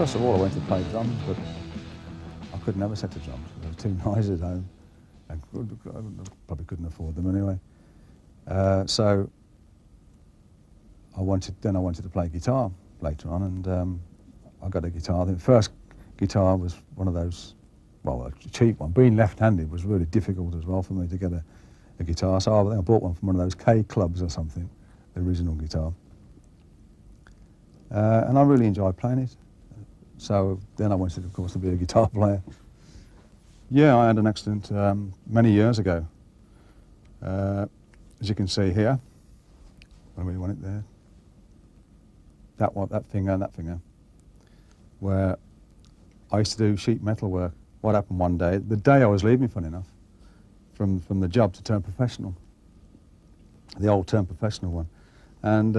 first of all, I went to play drums, but I could never set the drums. There were too noisy at home, and probably couldn't afford them anyway. So I wanted to play guitar later on, and I got a guitar. The first guitar was one of those, well, a cheap one. Being left-handed was really difficult as well for me to get a guitar. So I think I bought one from one of those K clubs or something, the original guitar. And I really enjoyed playing it. So then I wanted, of course, to be a guitar player. Yeah, I had an accident many years ago. As you can see here, when we want it there, that finger and that finger, where I used to do sheet metal work. What happened one day, the day I was leaving, funny enough, from the job to turn professional, the old turn professional one, and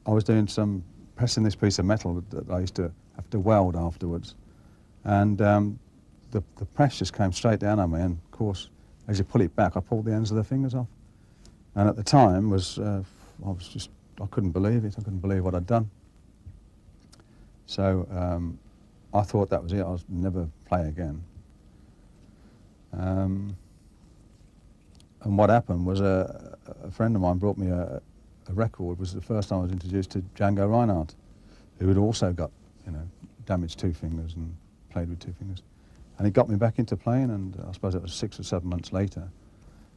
I was doing pressing this piece of metal that I used to have to weld afterwards, and the press just came straight down on me, and of course, as you pull it back, I pulled the ends of the fingers off, and at the time I couldn't believe it. I couldn't believe what I'd done. So I thought that was it. I was never play again. And what happened was a friend of mine brought me a record. It was the first time I was introduced to Django Reinhardt, who had also got, damaged two fingers and played with two fingers. And he got me back into playing, and I suppose it was 6 or 7 months later.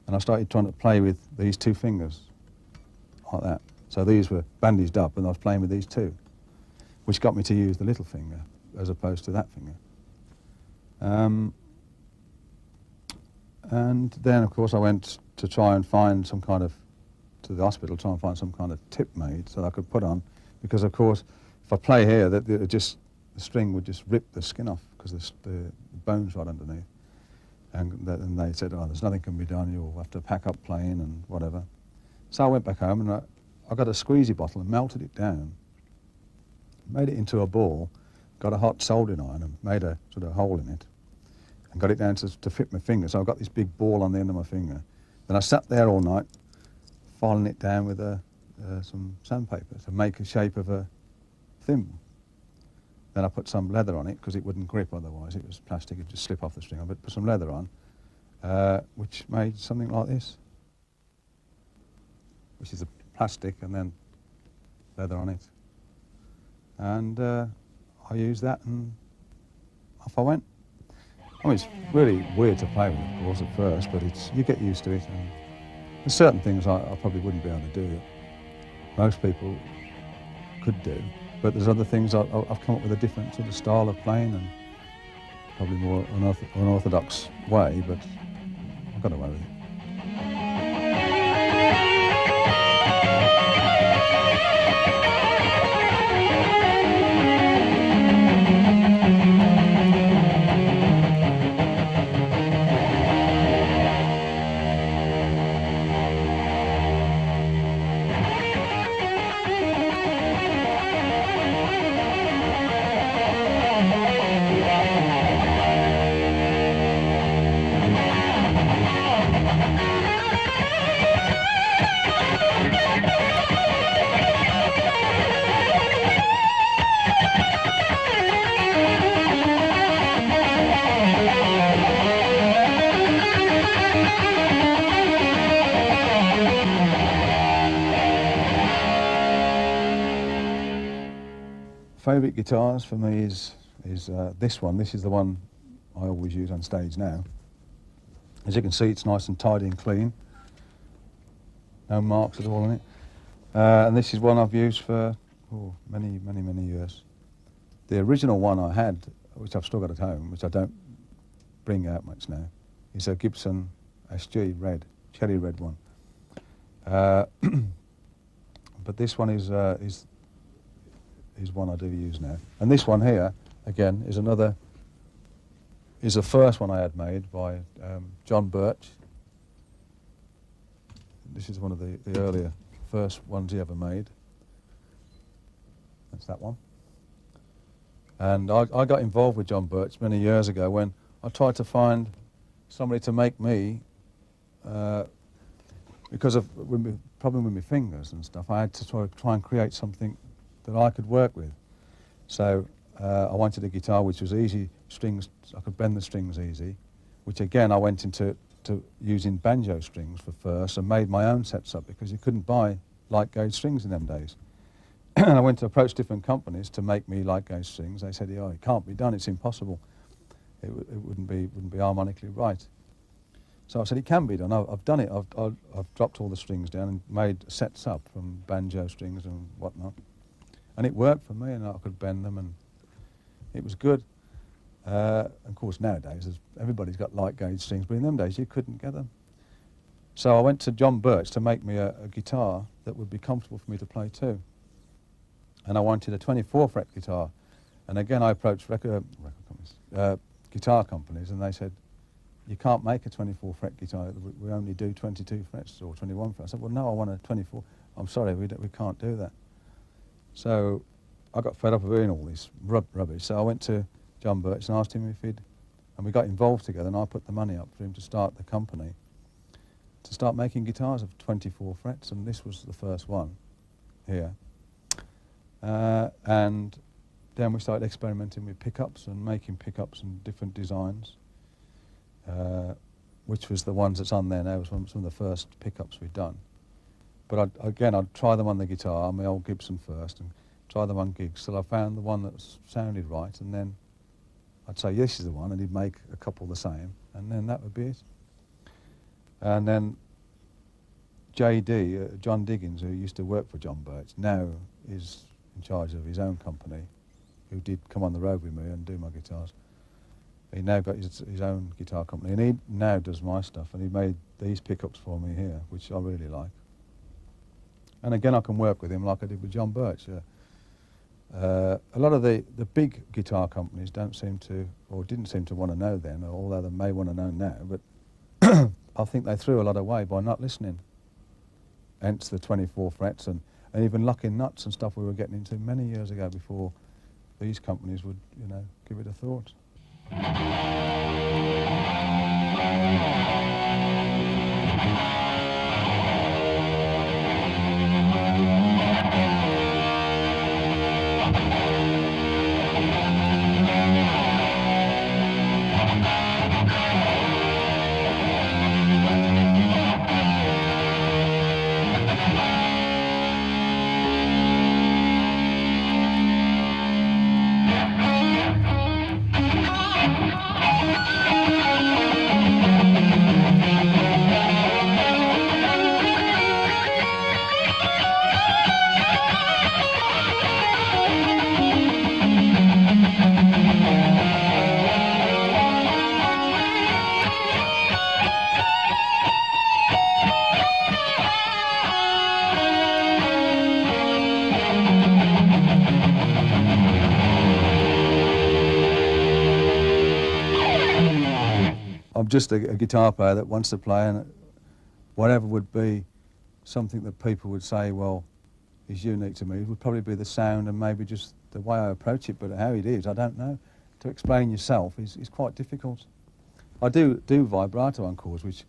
And I started trying to play with these two fingers, like that. So these were bandaged up, and I was playing with these two, which got me to use the little finger as opposed to that finger. And then, of course, I went to try and find to the hospital, try and find some kind of tip made so that I could put on, because, of course, if I play here, the string would just rip the skin off because the bone's right underneath. And they said, oh, there's nothing can be done, you'll have to pack up playing and whatever. So I went back home and I got a squeezy bottle and melted it down, made it into a ball, got a hot soldering iron and made a sort of hole in it, and got it down to fit my finger. So I got this big ball on the end of my finger. Then I sat there all night, filing it down with some sandpaper to make a shape of a thimble. Then I put some leather on it because it wouldn't grip otherwise. It was plastic, it'd just slip off the string. I put some leather on, which made something like this, which is a plastic and then leather on it. And I used that and off I went. I mean, it's really weird to play with, of course, at first, but you get used to it. And there's certain things I probably wouldn't be able to do that most people could do. But there's other things I've come up with a different sort of style of playing and probably more unorthodox way, but I've got away with it. Favourite guitars for me is this one. This is the one I always use on stage now. As you can see, it's nice and tidy and clean. No marks at all on it. And this is one I've used for many, many, many years. The original one I had, which I've still got at home, which I don't bring out much now, is a Gibson SG red, cherry red one. But this one is one I do use now. And this one here, again, is the first one I had made by John Birch. This is one of the earlier first ones he ever made. That's that one. And I got involved with John Birch many years ago when I tried to find somebody to make me, because of problem with my fingers and stuff, I had to try and create something that I could work with. So I wanted a guitar which was easy strings. I could bend the strings easy, which again I went into using banjo strings for first and made my own sets up because you couldn't buy light gauge strings in them days. And I went to approach different companies to make me light gauge strings. They said, "Oh, it can't be done. It's impossible. It wouldn't be harmonically right." So I said, "It can be done. I've done it. I've dropped all the strings down and made sets up from banjo strings and whatnot, and it worked for me. And I could bend them, and it was good." Of course, nowadays everybody's got light gauge strings, but in them days you couldn't get them. So I went to John Birch to make me a guitar that would be comfortable for me to play too. And I wanted a 24 fret guitar. And again I approached guitar companies, and they said, "You can't make a 24 fret guitar, we only do 22 frets or 21 frets." I said, "Well, no, I want a 24. I'm sorry, we can't do that." So I got fed up of hearing all this rubbish. So I went to John Birch and asked him if he'd, and we got involved together, and I put the money up for him to start the company, to start making guitars of 24 frets, and this was the first one here. And then we started experimenting with pickups and making pickups and different designs, which was the ones that's on there now. It was some of the first pickups we'd done. But I'd try them on the guitar, on my old Gibson first, and try them on gigs till I found the one that sounded right, and then I'd say, "This is the one," and he'd make a couple the same, and then that would be it. And then JD, John Diggins, who used to work for John Birch, now is in charge of his own company, who did come on the road with me and do my guitars. He now got his own guitar company, and he now does my stuff, and he made these pickups for me here, which I really like. And again, I can work with him like I did with John Birch. A lot of the big guitar companies don't seem to, or didn't seem to want to know then, although they may want to know now, but I think they threw a lot away by not listening. Hence the 24 frets and even locking nuts and stuff we were getting into many years ago before these companies would, give it a thought. I'm just a guitar player that wants to play, and whatever would be something that people would say, well, is unique to me, it would probably be the sound and maybe just the way I approach it, but how it is, I don't know. To explain yourself is quite difficult. I do vibrato on chords, which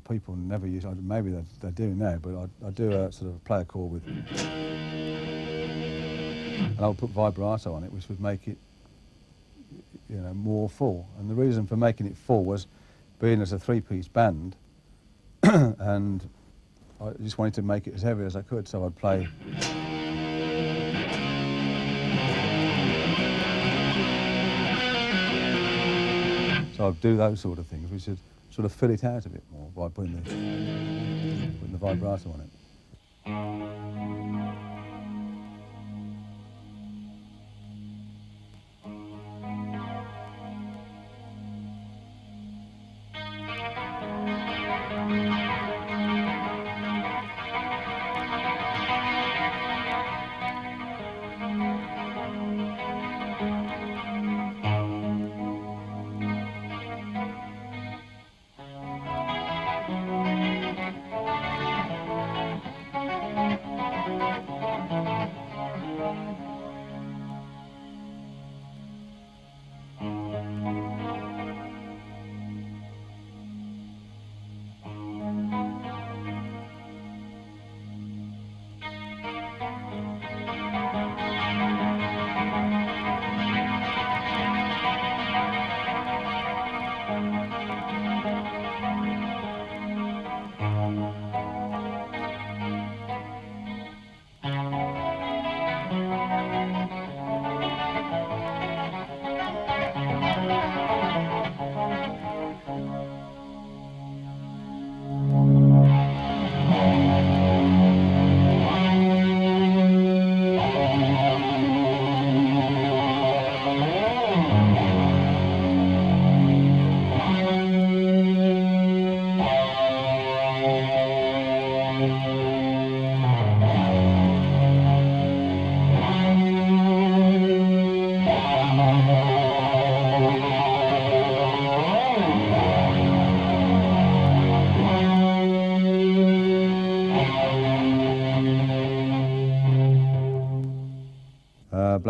people never use. Maybe they do now, but I do play a chord with, and I'll put vibrato on it, which would make it, more full. And the reason for making it full was being as a three-piece band, and I just wanted to make it as heavy as I could, so I'd play. So I'd do those sort of things, which would sort of fill it out a bit more by putting the vibrato on it.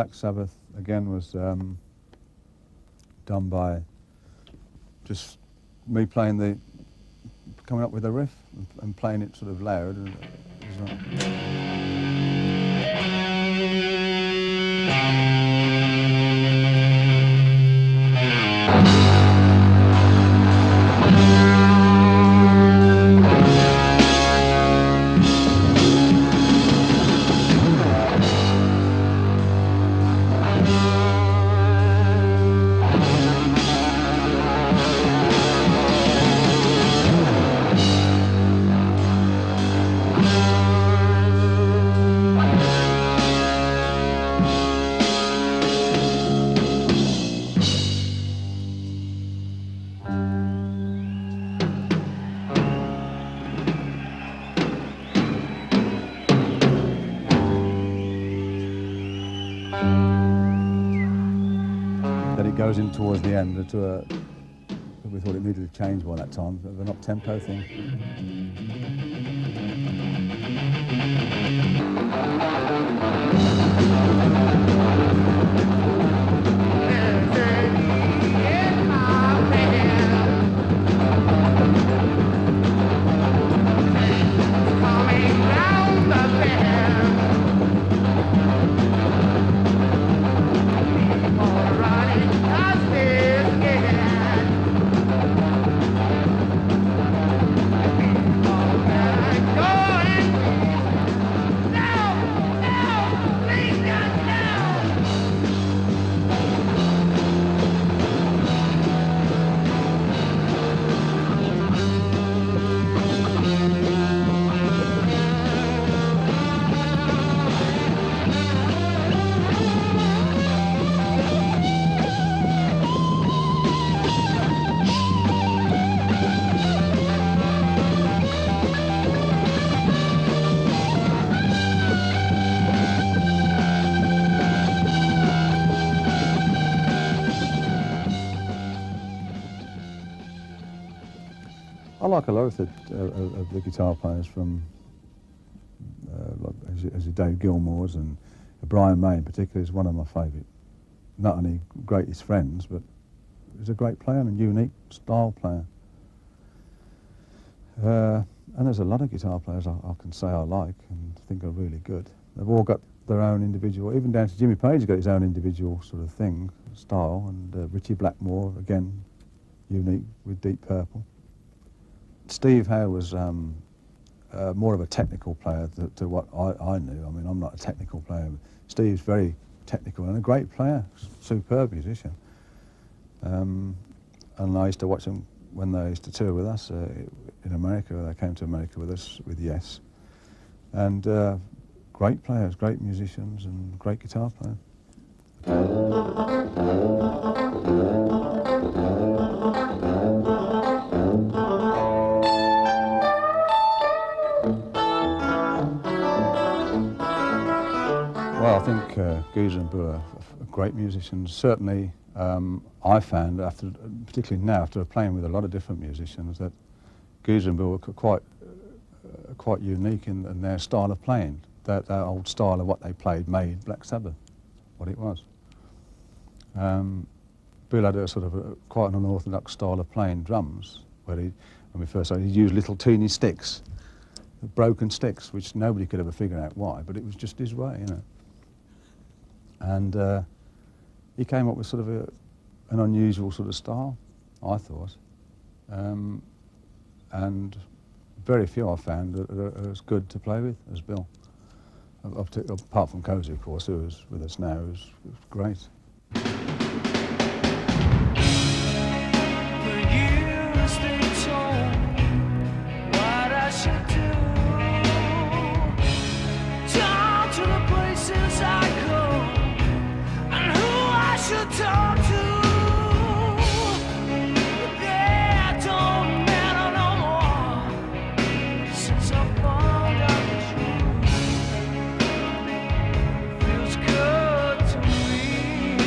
Black Sabbath again was done by just me coming up with a riff and playing it sort of loud. Goes in towards the end to we thought it needed to change by that time, but an up-tempo thing. I like a lot of the guitar players from, as your Dave Gilmour's and Brian May in particular is one of my favourite, not only greatest friends, but he's a great player and a unique style player. And there's a lot of guitar players I can say I like and think are really good. They've all got their own individual, even down to Jimmy Page got his own individual sort of thing, style, and Richie Blackmore, again, unique with Deep Purple. Steve Howe was more of a technical player to what I knew. I mean, I'm not a technical player. Steve's very technical and a great player, superb musician. And I used to watch them when they used to tour with us in America. They came to America with us with Yes. And great players, great musicians and great guitar players. Well, I think Geezer and Bill are great musicians. Certainly, I found, particularly now, after playing with a lot of different musicians, that Geezer and Bill were quite unique in their style of playing. That old style of what they played made Black Sabbath what it was. Bill had a sort of quite an unorthodox style of playing drums, where when we first started, he used little teeny sticks, broken sticks, which nobody could ever figure out why, but it was just his way, you know. And he came up with sort of an unusual sort of style, I thought. And very few I found are as good to play with as Bill. Apart from Cozy, of course, who is with us now, who's great. Feels good to me.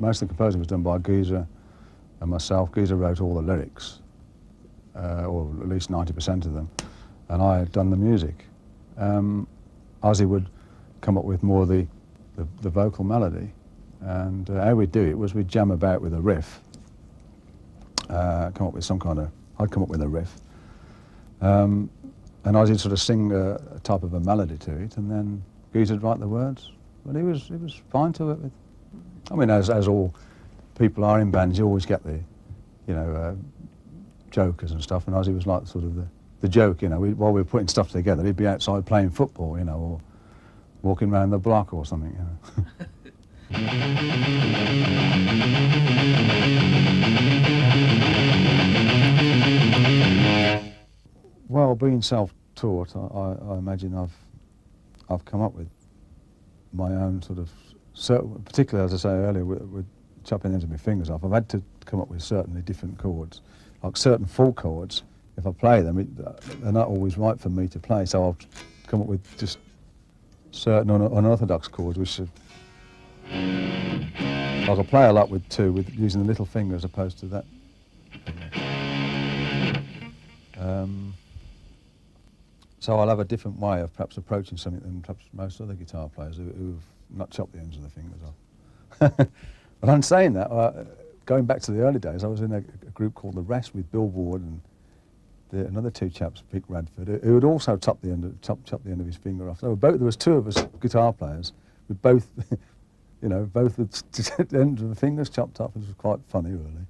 most of the composing was done by Geezer and myself. Geezer wrote all the lyrics, or at least 90% of them, and I had done the music. Ozzy would come up with more of the vocal melody, and how we'd do it was we'd jam about with a riff, I'd come up with a riff, and Ozzy'd sort of sing a type of a melody to it, and then Geezer'd write the words. But he was fine to it with. I mean, as all people are in bands, you always get the, jokers and stuff, and Ozzy was like sort of the joke, while we were putting stuff together, he'd be outside playing football, or walking around the block or something, Well, being self-taught, I imagine I've come up with my own sort of, particularly as I say earlier, with chopping the ends of my fingers off, I've had to come up with certainly different chords, like certain full chords. If I play them, they're not always right for me to play, so I'll come up with just certain unorthodox chords, which are, I can play a lot with using the little finger as opposed to that. So I'll have a different way of perhaps approaching something than perhaps most other guitar players who've not chopped the ends of their fingers off. But I'm saying that, going back to the early days, I was in a group called The Rest with Bill Ward and another two chaps, Vic Radford, who had also chopped the end of his finger off. So there was two of us guitar players with both, both with the ends of the fingers chopped off. It was quite funny, really.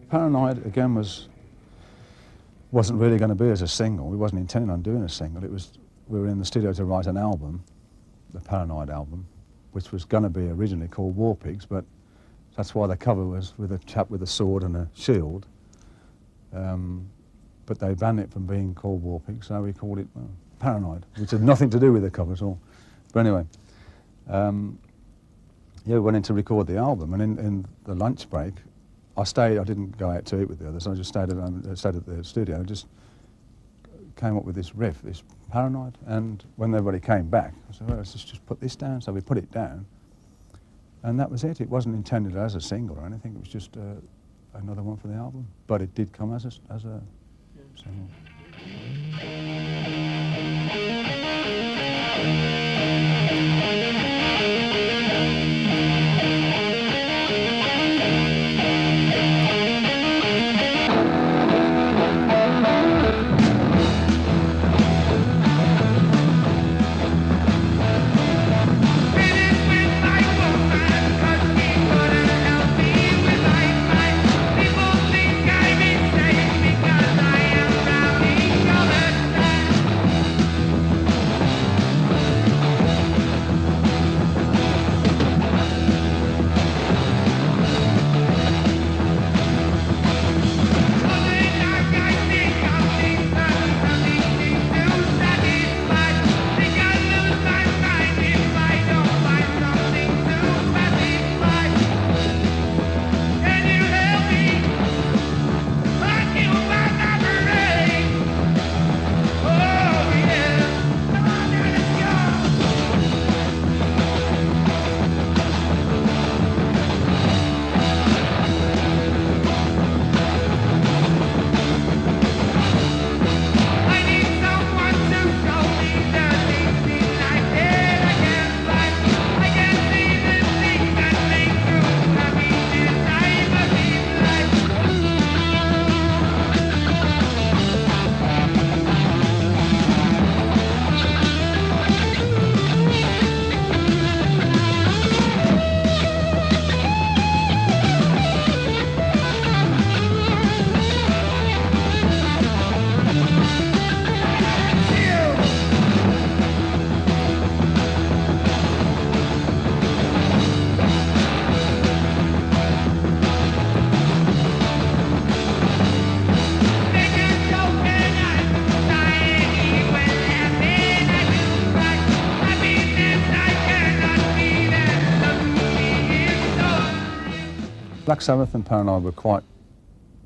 Paranoid again wasn't really going to be as a single. We wasn't intending on doing a single. We were in the studio to write an album, the Paranoid album, which was going to be originally called War Pigs, but that's why the cover was with a chap with a sword and a shield. But they banned it from being called War Pigs, so we called it Paranoid, which had nothing to do with the cover at all. But anyway, we went in to record the album, and in the lunch break, I didn't go out to eat with the others, I just stayed at the studio and just came up with this riff, this Paranoid, and when everybody came back, I said, well, let's just put this down, so we put it down, and that was it. It wasn't intended as a single or anything, it was just another one for the album, but it did come as a single. Black Sabbath and Paranoid were quite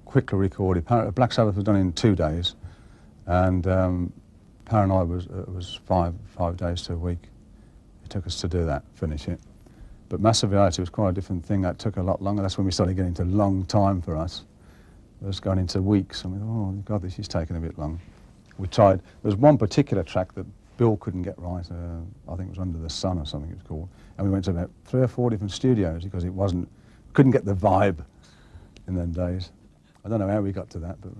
quickly recorded. Black Sabbath was done in 2 days, and Paranoid was 5 days to a week. It took us to do that, finish it. But Massive Reality was quite a different thing. That took a lot longer. That's when we started getting into long time for us. It was going into weeks, and we thought, oh God, this is taking a bit long. We tried. There was one particular track that Bill couldn't get right. I think it was Under the Sun or something it was called. And we went to about 3 or 4 different studios because it couldn't get the vibe in them days. I don't know how we got to that, but.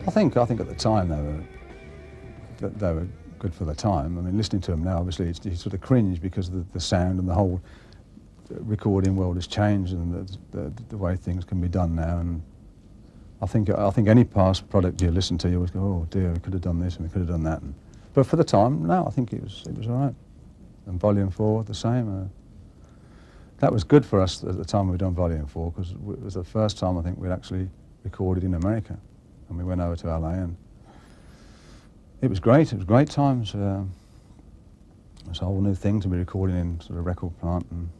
I think at the time they were good for the time. I mean, listening to them now, obviously, it's sort of cringe because of the sound and the whole recording world has changed and the way things can be done now. And I think any past product you listen to, you always go, oh dear, we could have done this and we could have done that. But for the time, no, I think it was all right. And Volume 4, the same. That was good for us at the time we'd done Volume 4 because it was the first time I think we'd actually recorded in America. And we went over to LA and it was great. It was great times. It was a whole new thing to be recording in sort of record plant and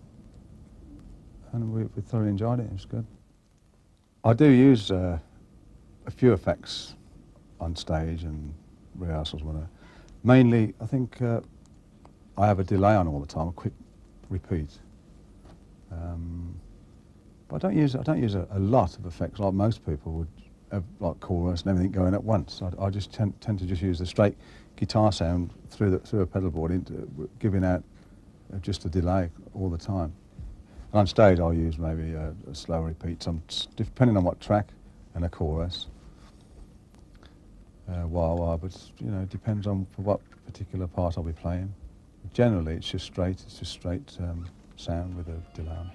we thoroughly enjoyed it. It was good. I do use a few effects on stage and rehearsals, whatever. Mainly, I think I have a delay on all the time, a quick repeat. But I don't use a lot of effects like most people would. Like chorus and everything going at once. I just tend to just use the straight guitar sound through a pedal board, giving out just a delay all the time. And on stage I'll use maybe a slow repeat, depending on what track and a chorus. Wah-wah, but you know, it depends on for what particular part I'll be playing. Generally it's just straight sound with a delay on.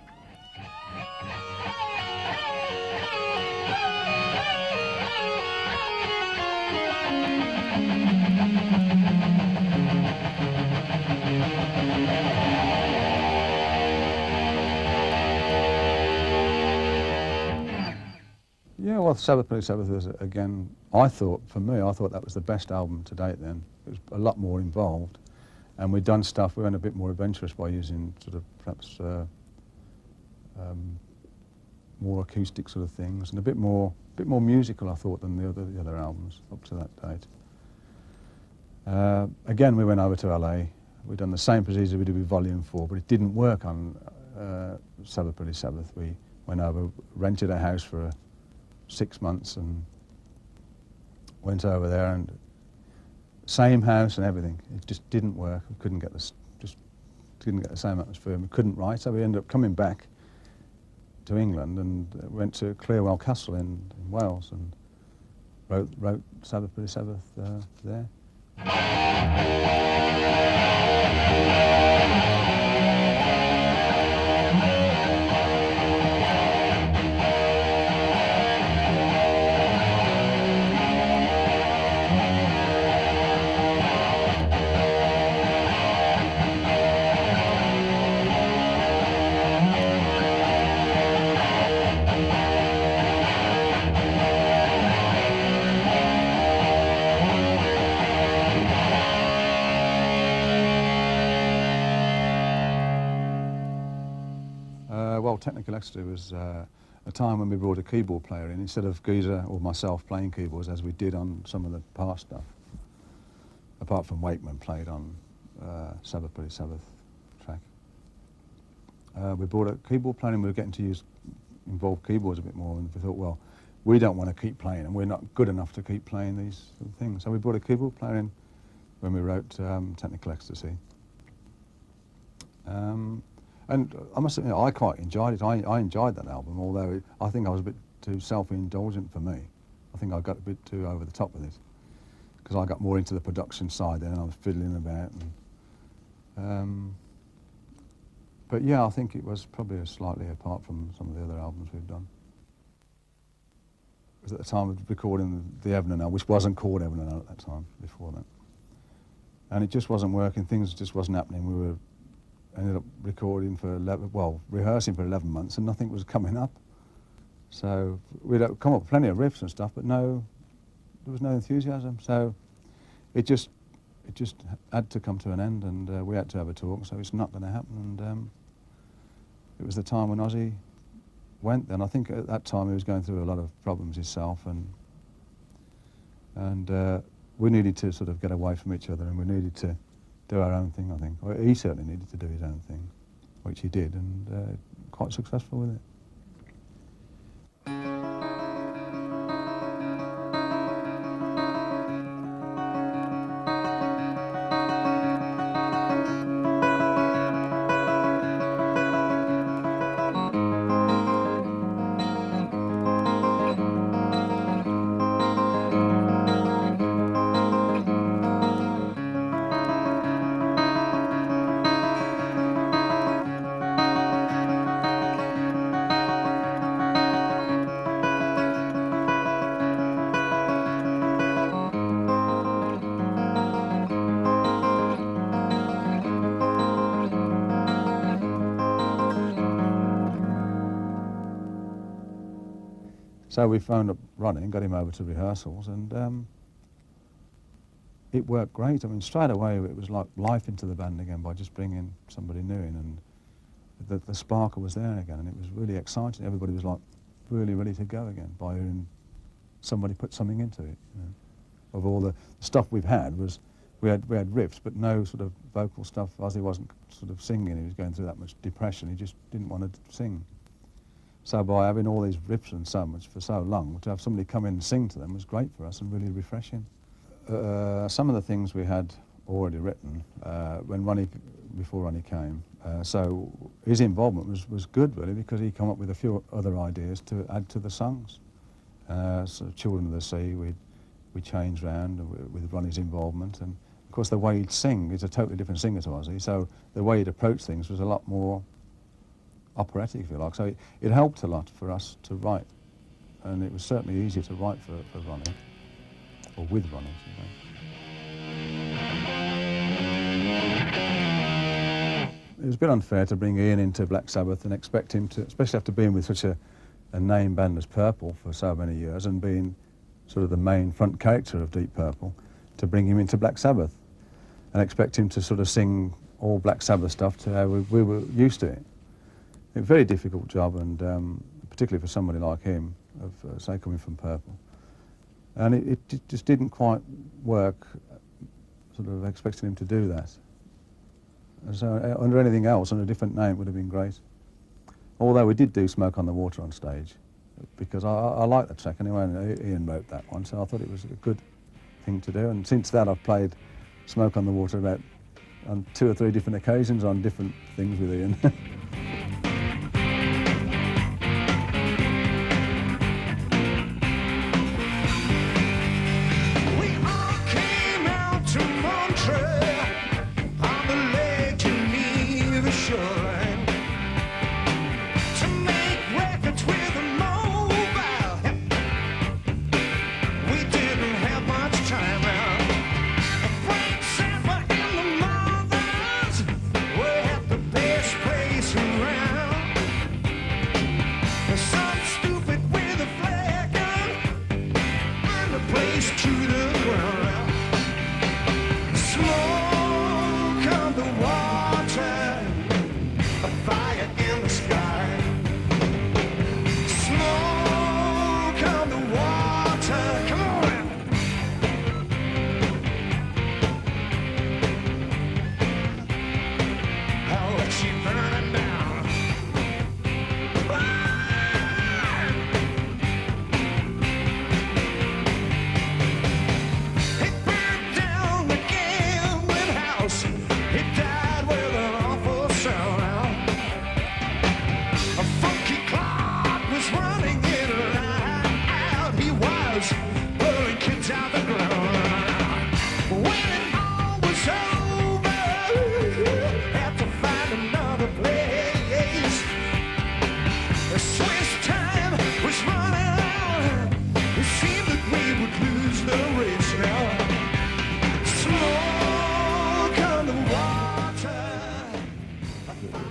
Yeah, well, Sabbath was, again, I thought that was the best album to date then. It was a lot more involved. And we went a bit more adventurous by using sort of perhaps more acoustic sort of things and a bit more musical, I thought, than the other albums up to that date. Again, we went over to LA. We'd done the same procedure we did with Volume 4, but it didn't work on Sabbath. We went over, rented a house for 6 months and went over there and same house and everything. It just didn't work. We couldn't get the same atmosphere. We couldn't write, so we ended up coming back to England and went to Clearwell Castle in Wales and wrote Sabbath there. Technical Ecstasy was a time when we brought a keyboard player in instead of Geezer or myself playing keyboards as we did on some of the past stuff. Apart from Wakeman played on Sabbath track. We brought a keyboard player in. We were getting to involve keyboards a bit more, and we thought, well, we don't want to keep playing, and we're not good enough to keep playing these things. So we brought a keyboard player in when we wrote Technical Ecstasy. And I must admit, I quite enjoyed it. I enjoyed that album, although I think I was a bit too self-indulgent for me. I think I got a bit too over the top with it, because I got more into the production side then, and I was fiddling about. But yeah, I think it was probably slightly apart from some of the other albums we've done. It was at the time of recording the Evelyn album, which wasn't called Evelyn at that time, before that. And it just wasn't working, things just wasn't happening. We ended up rehearsing for 11 months and nothing was coming up. So we'd come up with plenty of riffs and stuff, but there was no enthusiasm. So it just had to come to an end, and we had to have a talk, so it's not going to happen. And it was the time when Ozzy went then. I think at that time he was going through a lot of problems himself, and we needed to sort of get away from each other, and we needed to do our own thing, I think. Or he certainly needed to do his own thing, which he did, and quite successful with it. So we phoned up Ronnie and got him over to rehearsals, and it worked great. I mean, straight away it was like life into the band again by just bringing somebody new in, and the sparkle was there again, and it was really exciting. Everybody was like really ready to go again by hearing somebody put something into it. You know. Of all the stuff we've had was we had riffs, but no sort of vocal stuff. Ozzy wasn't sort of singing; he was going through that much depression. He just didn't want to sing. So by having all these riffs and so much for so long, to have somebody come in and sing to them was great for us and really refreshing. Some of the things we had already written before Ronnie came. So his involvement was good really, because he came up with a few other ideas to add to the songs. So Children of the Sea we changed round with Ronnie's involvement, and of course the way he'd sing, he's a totally different singer to Ozzy, so the way he'd approach things was a lot more operatic, if you like. So it helped a lot for us to write, and it was certainly easier to write for Ronnie, or with Ronnie. It was a bit unfair to bring Ian into Black Sabbath and expect him to, especially after being with such a name band as Purple for so many years and being sort of the main front character of Deep Purple, to bring him into Black Sabbath and expect him to sort of sing all Black Sabbath stuff to how we were used to it. A very difficult job, and particularly for somebody like him, of say coming from Purple. And it just didn't quite work, sort of expecting him to do that. So under anything else, under a different name, would have been great. Although we did do Smoke on the Water on stage, because I like the track anyway, and Ian wrote that one, so I thought it was a good thing to do. And since that, I've played Smoke on the Water about on 2 or 3 different occasions on different things with Ian.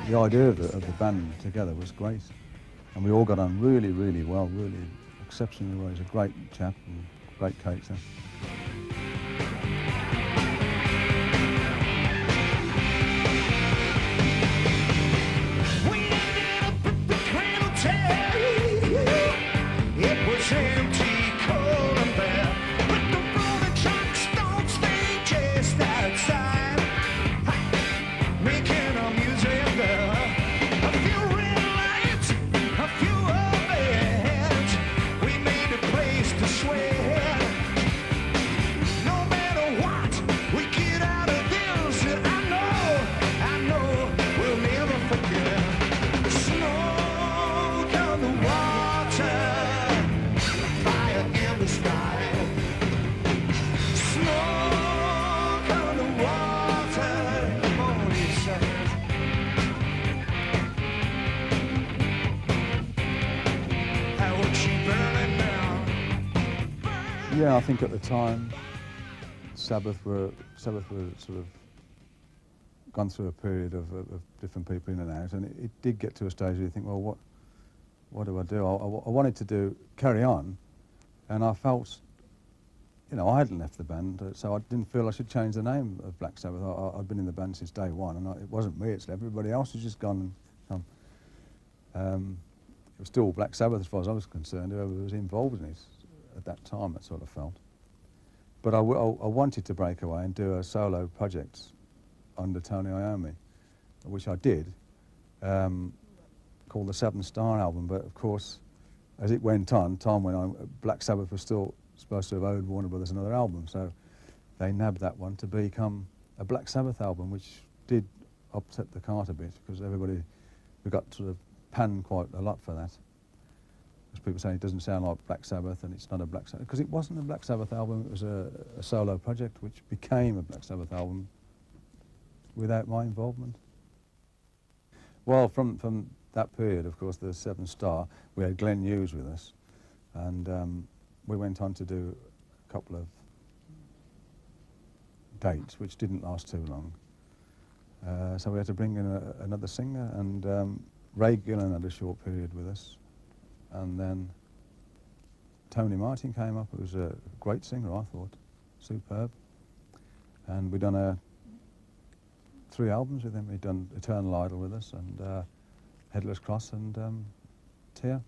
The idea of the band together was great, and we all got on really, really well, really exceptionally well. He's a great chap and great character. We ended up at the Cradle Tale. Yeah, I think at the time, Sabbath were sort of gone through a period of different people in and out, and it did get to a stage where you think, well, what do I do? I wanted to carry on, and I felt, I hadn't left the band, so I didn't feel I should change the name of Black Sabbath. I'd been in the band since day one, and it wasn't me, it's everybody else who's just gone and come. It was still Black Sabbath as far as I was concerned, whoever was involved in it at that time, it sort of felt. But I wanted to break away and do a solo project under Tony Iommi, which I did, called the 7 Star album. But of course, as it went on, time went on, Black Sabbath was still supposed to have owed Warner Brothers another album, so they nabbed that one to become a Black Sabbath album, which did upset the cart a bit, because we got sort of panned quite a lot for that. Because people say it doesn't sound like Black Sabbath and it's not a Black Sabbath, because it wasn't a Black Sabbath album, it was a solo project which became a Black Sabbath album without my involvement. Well, from that period, of course, the 7 Star, we had Glenn Hughes with us, and we went on to do a couple of dates which didn't last too long. So we had to bring in another singer, and Ray Gillen had a short period with us. And then Tony Martin came up, who was a great singer, I thought, superb. And we'd done 3 albums with him. He'd done Eternal Idol with us, and Headless Cross, and Tear.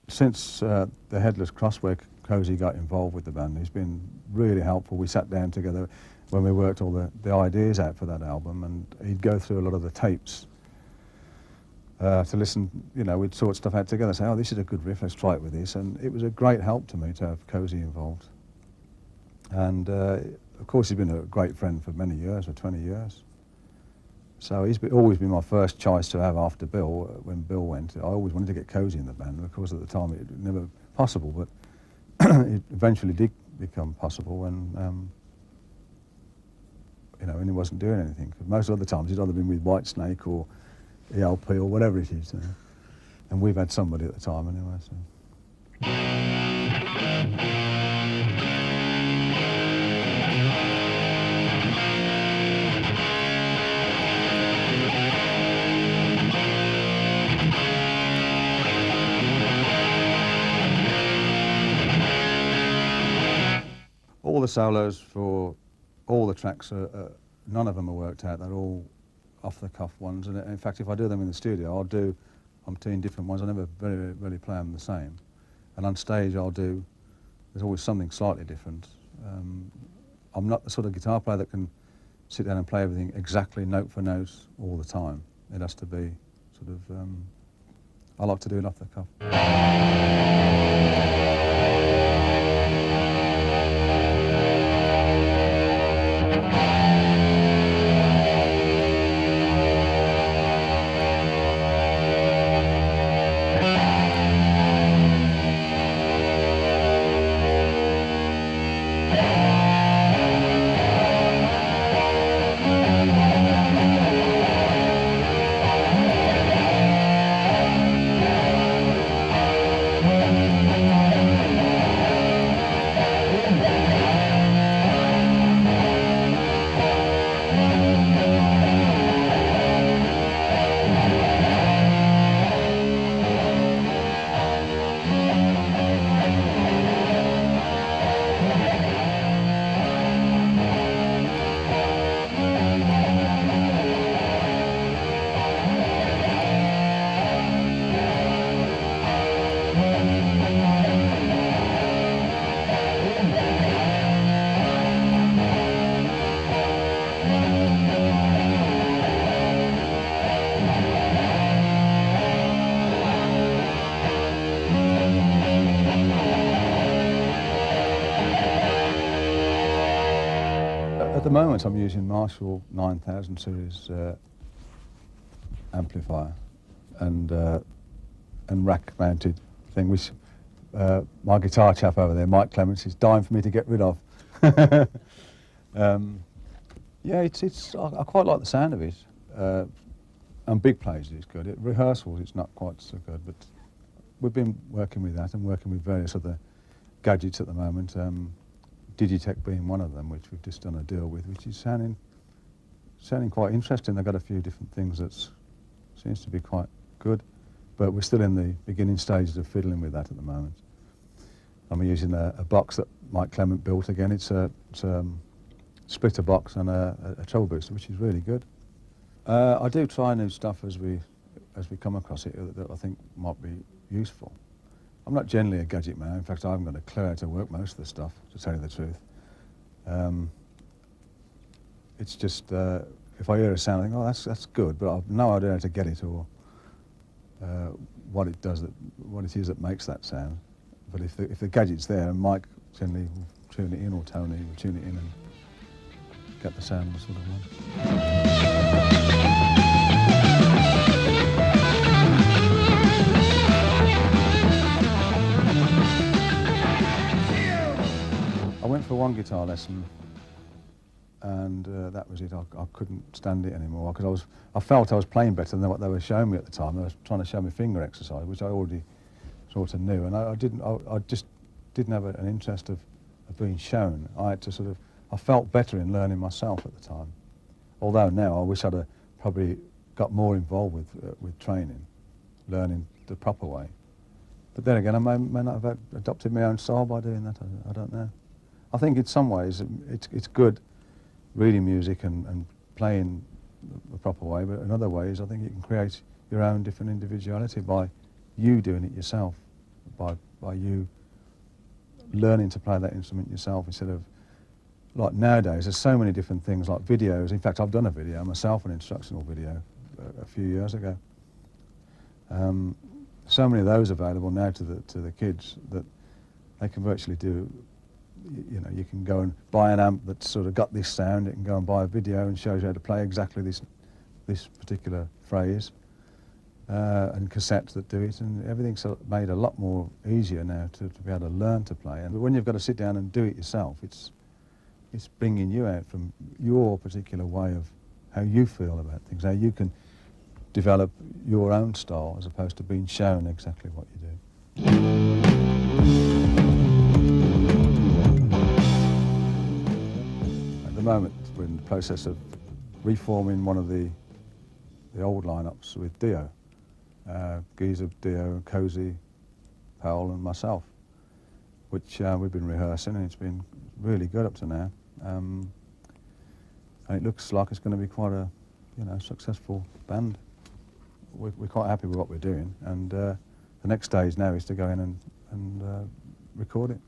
Since the Headless Cross, where Cozy got involved with the band, he's been really helpful. We sat down together when we worked all the ideas out for that album, and he'd go through a lot of the tapes to listen. You know, we'd sort stuff out together, say, oh, this is a good riff, let's try it with this. And it was a great help to me to have Cozy involved. And of course, he's been a great friend for many years, for 20 years. So he's always been my first choice to have after Bill. When Bill went, I always wanted to get Cozy in the band. Of course, at the time, it was never possible, but it eventually did become possible when, you know, when he wasn't doing anything. Most of the times, he'd either been with Whitesnake or ELP or whatever it is. And we've had somebody at the time anyway. So. All the solos for all the tracks, none of them are worked out. They're all off-the-cuff ones. And in fact, if I do them in the studio, I'm doing different ones. I never really play them the same. And on stage, there's always something slightly different. I'm not the sort of guitar player that can sit down and play everything exactly note for note all the time. It has to be sort of, I like to do it off the cuff. At the moment, I'm using Marshall 9000 series amplifier and rack-mounted thing, which my guitar chap over there, Mike Clements, is dying for me to get rid of. Yeah, I quite like the sound of it. And big plays it's good. At rehearsals, it's not quite so good, but we've been working with that and working with various other gadgets at the moment. Digitech being one of them, which we've just done a deal with, which is sounding quite interesting. They've got a few different things that seems to be quite good, but we're still in the beginning stages of fiddling with that at the moment. I'm using a box that Mike Clement built again. It's a splitter box and a treble booster, which is really good. I do try new stuff as we come across it that I think might be useful. I'm not generally a gadget man. In fact, I haven't got a clue how to work most of the stuff, to tell you the truth. It's just, if I hear a sound, I think, oh, that's good, but I've no idea how to get it or what it does, what it is that makes that sound. But if the gadget's there, Mike generally will tune it in, or Tony will tune it in and get the sound the sort of one. I went for one guitar lesson, and that was it. I couldn't stand it anymore because I felt I was playing better than what they were showing me at the time. They were trying to show me finger exercise, which I already sort of knew, and I just didn't have an interest of being shown. I had to I felt better in learning myself at the time. Although now I wish I'd have probably got more involved with training, learning the proper way. But then again, I may not have adopted my own style by doing that. I don't know. I think in some ways it's good reading music and playing the proper way, but in other ways I think you can create your own different individuality by you doing it yourself, by you learning to play that instrument yourself instead of, like nowadays, there's so many different things like videos. In fact, I've done a video myself, an instructional video, a few years ago. So many of those available now to the kids that they can virtually do. You know, you can go and buy an amp that's sort of got this sound. You can go and buy a video and shows you how to play exactly this particular phrase, and cassettes that do it, and everything's made a lot more easier now to be able to learn to play. And when you've got to sit down and do it yourself, it's bringing you out from your particular way of how you feel about things, how you can develop your own style as opposed to being shown exactly what you do. At the moment, we're in the process of reforming one of the old lineups with Dio, Geezer, Dio, Cozy, Powell and myself, which we've been rehearsing, and it's been really good up to now. And it looks like it's going to be quite a, successful band. We're quite happy with what we're doing, and the next stage now is to go in and record it.